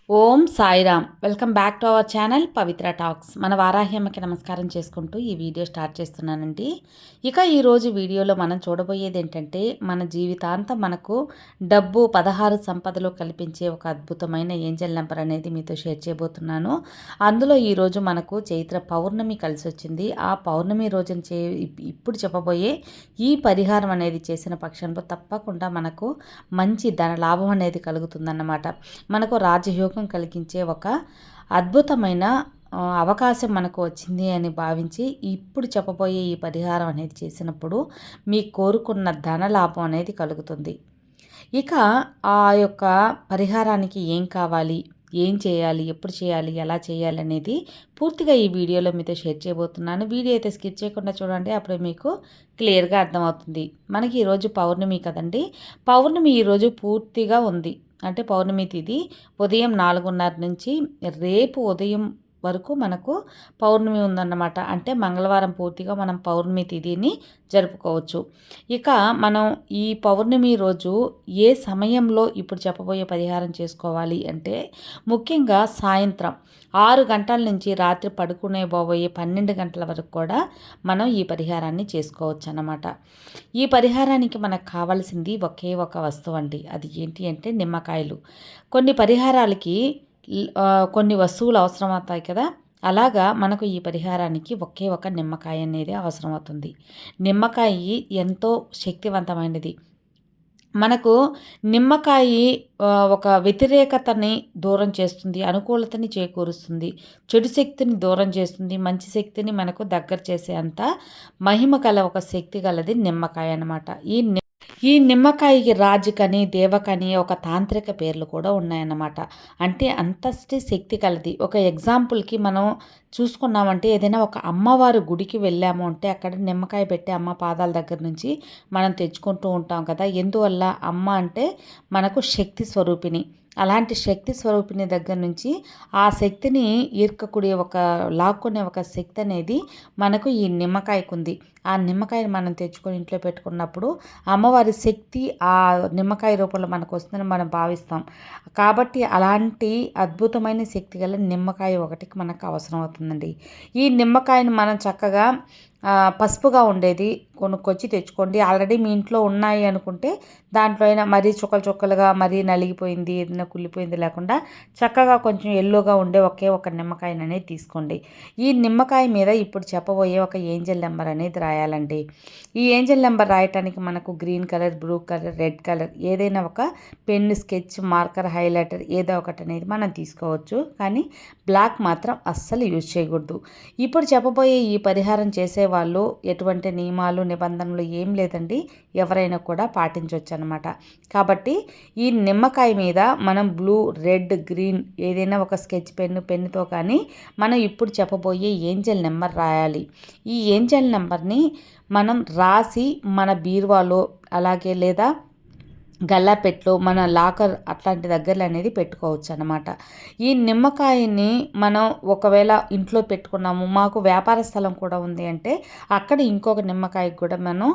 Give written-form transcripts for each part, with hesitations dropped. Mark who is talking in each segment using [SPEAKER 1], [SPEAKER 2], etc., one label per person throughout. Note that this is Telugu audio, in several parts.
[SPEAKER 1] Om Sairam. Welcome back to our channel Pavitra talks. మన వారాహ్యమ్మకి నమస్కారం చేసుకుంటూ ఈ వీడియో స్టార్ట్ చేస్తున్నానండి. ఇక ఈరోజు వీడియోలో మనం చూడబోయేది ఏంటంటే, మన జీవితాంతం మనకు డబ్బు 16 సంపదలు కల్పించే ఒక అద్భుతమైన ఏంజల్ నెంబర్ అనేది మీతో షేర్ చేయబోతున్నాను. అందులో ఈరోజు మనకు చైత్ర పౌర్ణమి కలిసి వచ్చింది. ఆ పౌర్ణమి రోజున ఇప్పుడు చెప్పబోయే ఈ పరిహారం అనేది చేసిన పక్షంలో తప్పకుండా మనకు మంచి ధన లాభం అనేది కలుగుతుందన్నమాట. మనకు రాజయోగం కలిగించే ఒక అద్భుతమైన అవకాశం మనకు వచ్చింది అని భావించి ఇప్పుడు చెప్పబోయే ఈ పరిహారం అనేది చేసినప్పుడు మీ కోరుకున్న ధన లాభం అనేది కలుగుతుంది. ఇక ఆ యొక్క పరిహారానికి ఏం కావాలి, ఏం చేయాలి, ఎప్పుడు చేయాలి, ఎలా చేయాలి అనేది పూర్తిగా ఈ వీడియోలో మీతో షేర్ చేయబోతున్నాను. వీడియో అయితే స్కిప్ చేయకుండా చూడండి, అప్పుడే మీకు క్లియర్గా అర్థమవుతుంది. మనకి ఈరోజు పౌర్ణమి కదండి. పౌర్ణమి ఈరోజు పూర్తిగా ఉంది. అంటే పౌర్ణమి తిథి ఉదయం 4:30 నుంచి రేపు ఉదయం వరకు మనకు పౌర్ణమి ఉందన్నమాట. అంటే మంగళవారం పూర్తిగా మనం పౌర్ణమి తిథిని జరుపుకోవచ్చు. ఇక మనం ఈ పౌర్ణమి రోజు ఏ సమయంలో ఇప్పుడు చెప్పబోయే పరిహారం చేసుకోవాలి అంటే, ముఖ్యంగా సాయంత్రం 6 గంటల నుంచి రాత్రి పడుకునేబోయే 12 గంటల వరకు కూడా మనం ఈ పరిహారాన్ని చేసుకోవచ్చు అన్నమాట. ఈ పరిహారానికి మనకు కావాల్సింది ఒకే ఒక వస్తువు అండి. అది ఏంటి అంటే నిమ్మకాయలు. కొన్ని పరిహారాలకి కొన్ని వస్తువులు అవసరం అవుతాయి కదా. అలాగా మనకు ఈ పరిహారానికి ఒకే ఒక నిమ్మకాయ అనేది అవసరం అవుతుంది. నిమ్మకాయ ఎంతో శక్తివంతమైనది. మనకు నిమ్మకాయ ఒక వ్యతిరేకతని దూరం చేస్తుంది, అనుకూలతని చేకూరుస్తుంది, చెడు శక్తిని దూరం చేస్తుంది, మంచి శక్తిని మనకు దగ్గర చేసే అంత మహిమ కల ఒక శక్తి గలది నిమ్మకాయ అన్నమాట. ఈ నిమ్మకాయకి రాజుకని, దేవకని ఒక తాంత్రిక పేర్లు కూడా ఉన్నాయన్నమాట. అంటే అంతటి శక్తి కలది. ఒక ఎగ్జాంపుల్కి మనం చూసుకున్నామంటే, ఏదైనా ఒక అమ్మవారి గుడికి వెళ్ళాము అంటే అక్కడ నిమ్మకాయ పెట్టి అమ్మ పాదాల దగ్గర నుంచి మనం తెచ్చుకుంటూ ఉంటాం కదా. ఎందువల్ల? అమ్మ అంటే మనకు శక్తి స్వరూపిణి. అలాంటి శక్తి స్వరూపిణి దగ్గర నుంచి ఆ శక్తిని లాక్కునే ఒక శక్తి అనేది మనకు ఈ నిమ్మకాయకు ఉంది. ఆ నిమ్మకాయని మనం తెచ్చుకొని ఇంట్లో పెట్టుకున్నప్పుడు అమ్మవారి శక్తి ఆ నిమ్మకాయ రూపంలో మనకు వస్తుందని మనం భావిస్తాం. కాబట్టి అలాంటి అద్భుతమైన శక్తి గల నిమ్మకాయ ఒకటికి మనకు అవసరం అవుతుందండి. ఈ నిమ్మకాయని మనం చక్కగా పసుపుగా ఉండేది కొనుక్కొచ్చి తెచ్చుకోండి. ఆల్రెడీ మీ ఇంట్లో ఉన్నాయి అనుకుంటే దాంట్లో అయినా మరీ చుక్కలు చుక్కలుగా, మరీ నలిగిపోయింది, ఏదైనా కుళ్ళిపోయింది లేకుండా చక్కగా కొంచెం ఎల్లోగా ఉండే ఒకే ఒక నిమ్మకాయని అనేది తీసుకోండి. ఈ నిమ్మకాయ మీద ఇప్పుడు చెప్పబోయే ఒక ఏంజల్ నెంబర్ అనేది రాయాలండి. ఈ ఏంజల్ నెంబర్ రాయటానికి మనకు green colour, blue colour, red colour ఏదైనా ఒక పెన్, స్కెచ్, మార్కర్, హైలైటర్ ఏదో ఒకటి అనేది మనం తీసుకోవచ్చు. కానీ బ్లాక్ మాత్రం అస్సలు యూజ్ చేయకూడదు. ఇప్పుడు చెప్పబోయే ఈ పరిహారం చేసేవాళ్ళు ఎటువంటి నియమాలు, నిబంధనలు ఏం లేదండి. ఎవరైనా కూడా పాటించవచ్చు అనమాట. కాబట్టి ఈ నిమ్మకాయ మీద మనం బ్లూ, రెడ్, గ్రీన్ ఏదైనా ఒక స్కెచ్ పెన్నుతో కానీ మనం ఇప్పుడు చెప్పబోయే ఏంజల్ నెంబర్ రాయాలి. ఈ ఏంజల్ నెంబర్ని మనం రాసి మన బీరువాలో అలాగే లేదా గల్లాపెట్లో, మన లాకర్ అట్లాంటి దగ్గరలో అనేది పెట్టుకోవచ్చు అనమాట. ఈ నిమ్మకాయని మనం ఒకవేళ ఇంట్లో పెట్టుకున్నాము, మాకు వ్యాపార స్థలం కూడా ఉంది అంటే అక్కడ ఇంకొక నిమ్మకాయకి కూడా మనం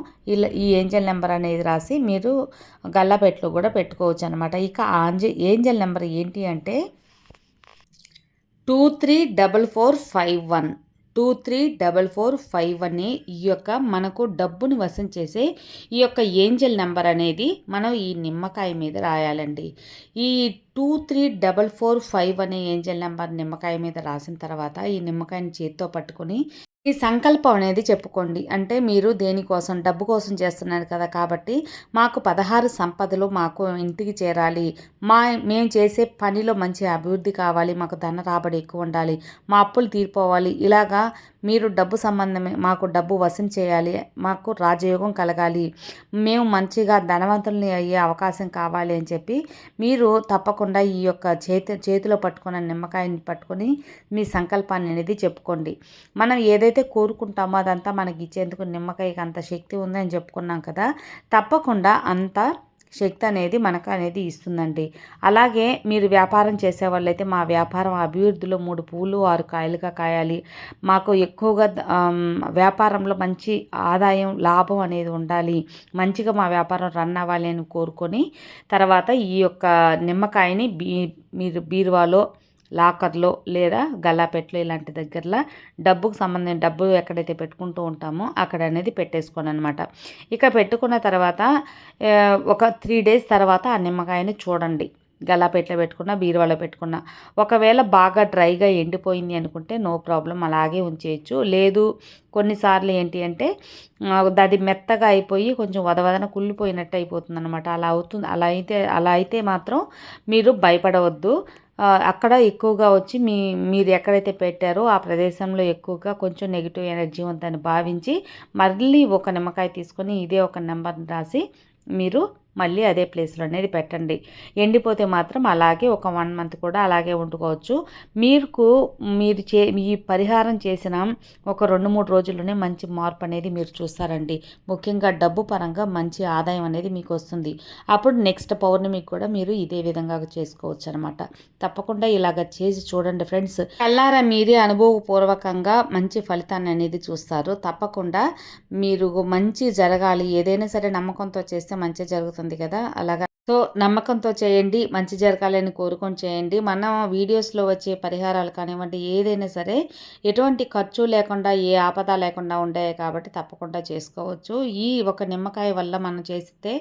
[SPEAKER 1] ఈ ఏంజల్ నెంబర్ అనేది రాసి మీరు గల్లాపెట్లో కూడా పెట్టుకోవచ్చు అనమాట. ఇక ఏంజల్ నెంబర్ ఏంటి అంటే 234451. 234451 ఈ యొక్క మనకు డబ్బుని వశం చేసే ఈ యొక్క ఏంజల్ నెంబర్ అనేది మనం ఈ నిమ్మకాయ మీద రాయాలండి. ఈ 23445 అనే ఏంజల్ నెంబర్ నిమ్మకాయ మీద రాసిన తర్వాత ఈ నిమ్మకాయని చేతితో పట్టుకొని ఈ సంకల్పం అనేది చెప్పుకోండి. అంటే మీరు దేనికోసం, డబ్బు కోసం చేస్తున్నారు కదా. కాబట్టి మాకు 16 సంపదలు మాకు ఇంటికి చేరాలి, మేము చేసే పనిలో మంచి అభివృద్ధి కావాలి, మాకు ధన రాబడి ఎక్కువ ఉండాలి, మా అప్పులు తీరిపోవాలి, ఇలాగా మీరు డబ్బు సంబంధమే మాకు డబ్బు వశం చేయాలి, మాకు రాజయోగం కలగాలి, మేము మంచిగా ధనవంతుల్ని అయ్యే అవకాశం కావాలి అని చెప్పి మీరు తప్పకుండా ఈ యొక్క చేతిలో పట్టుకున్న నిమ్మకాయని పట్టుకొని మీ సంకల్పాన్ని అనేది చెప్పుకోండి. మనం ఏదైతే కోరుకుంటామో అదంతా మనకి ఇచ్చేందుకు నిమ్మకాయకి అంత శక్తి ఉందని చెప్పుకున్నాం కదా. తప్పకుండా అంత శక్తి అనేది మనకు అనేది ఇస్తుందండి. అలాగే మీరు వ్యాపారం చేసేవాళ్ళైతే మా వ్యాపారం అభివృద్ధిలో 3 పువ్వులు 6 కాయలుగా కాయాలి. మాకు ఎక్కువగా వ్యాపారంలో మంచి ఆదాయం, లాభం అనేది ఉండాలి. మంచిగా మా వ్యాపారం రన్ అవ్వాలి అని కోరుకొని తర్వాత ఈ యొక్క నిమ్మకాయని మీరు బీరువాలో, లాకర్‌లో లేదా గల్లాపెట్టెలో ఇలాంటి దగ్గరలో డబ్బు ఎక్కడైతే పెట్టుకుంటూ ఉంటామో అక్కడ అనేది పెట్టేసుకోననమాట. ఇక పెట్టుకున్న తర్వాత ఒక 3 డేస్ తర్వాత ఆ నిమ్మకాయని చూడండి. గల్లాపెట్టెలో పెట్టుకున్న, బీరువాలో పెట్టుకున్న. ఒకవేళ బాగా డ్రైగా ఎండిపోయింది అనుకుంటే నో ప్రాబ్లమ్ అలాగే ఉంచేయచ్చు. లేదు కొన్నిసార్లు ఏంటి అంటే అది మెత్తగా అయిపోయి కొంచెం వదవదన కుళ్ళిపోయినట్టు అయిపోతుందనమాట. అలా అయితే మాత్రం మీరు భయపడవద్దు. అక్కడ ఎక్కువగా వచ్చి మీరు ఎక్కడైతే పెట్టారో ఆ ప్రదేశంలో ఎక్కువగా కొంచెం నెగిటివ్ ఎనర్జీ ఉందని భావించి మళ్ళీ ఒక నిమ్మకాయ తీసుకొని ఇదే ఒక నెంబర్ని రాసి మీరు మళ్ళీ అదే ప్లేస్లో అనేది పెట్టండి. ఎండిపోతే మాత్రం అలాగే ఒక 1 మంత్ కూడా అలాగే వండుకోవచ్చు. మీరు ఈ పరిహారం చేసిన ఒక 2-3 రోజుల్లోనే మంచి మార్పు అనేది మీరు చూస్తారండి. ముఖ్యంగా డబ్బు పరంగా మంచి ఆదాయం అనేది మీకు వస్తుంది. అప్పుడు నెక్స్ట్ పౌర్ణమికి కూడా మీరు ఇదే విధంగా చేసుకోవచ్చు అనమాట. తప్పకుండా ఇలాగ చేసి చూడండి ఫ్రెండ్స్. కల్లారా మీరే అనుభవపూర్వకంగా మంచి ఫలితాన్ని అనేది చూస్తారు. తప్పకుండా మీరు మంచి జరగాలి, ఏదైనా సరే నమ్మకంతో చేస్తే మంచి జరుగుతుంది కదా, అలాగా సో నమ్మకంతో చేయండి, మంచి జరగాలని కోరుకొని చేయండి. మన వీడియోస్లో వచ్చే పరిహారాలు కానివ్వండి ఏదైనా సరే ఎటువంటి ఖర్చు లేకుండా ఏ ఆపద లేకుండా ఉంటాయి కాబట్టి తప్పకుండా చేసుకోవచ్చు. ఈ ఒక నిమ్మకాయ వల్ల మనం చేస్తే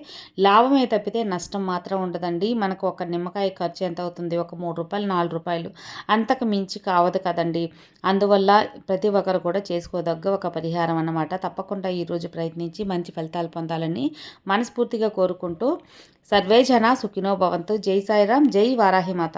[SPEAKER 1] లాభమే తప్పితే నష్టం మాత్రం ఉండదండి. మనకు ఒక నిమ్మకాయ ఖర్చు ఎంత అవుతుంది? ఒక 3 రూపాయలు 4 రూపాయలు, అంతకు మించి కావదు కదండి. అందువల్ల ప్రతి ఒక్కరు కూడా చేసుకోదగ్గ ఒక పరిహారం అన్నమాట. తప్పకుండా ఈరోజు ప్రయత్నించి మంచి ఫలితాలు పొందాలని మనస్ఫూర్తిగా కోరుకుంటూ సర్వే జన సుఖినో భవంతు. జై సాయిరాం, జై వారాహిమాత.